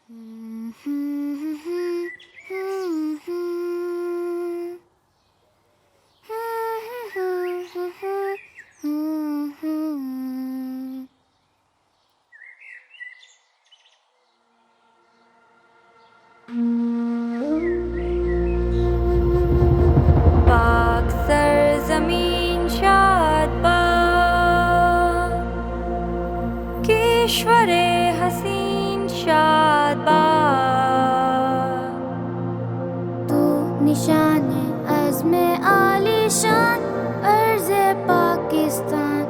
पाक सरजमीन शादबाद, किश्वरे हसीन शादबाद। तू निशाने अज़्मे आलीशान, अर्ज़े पाकिस्तान,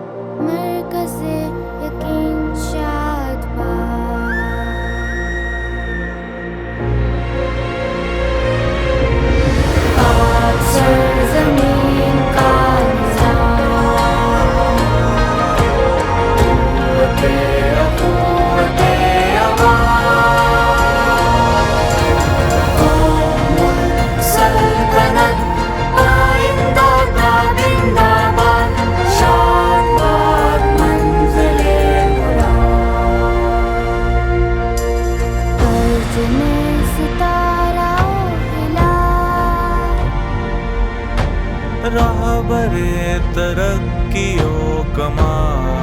मरकज़े यकीन शादबाद। पाक सरज़मीन का निज़ाम, क़ुव्वते अवाम, सल्तनत आइंदा जिंदाबाद, शादबाद मंज़िले मुराद। अर्ज़ में सिताराओं हिलाल, राहबरे तरक्की ओ कमाल।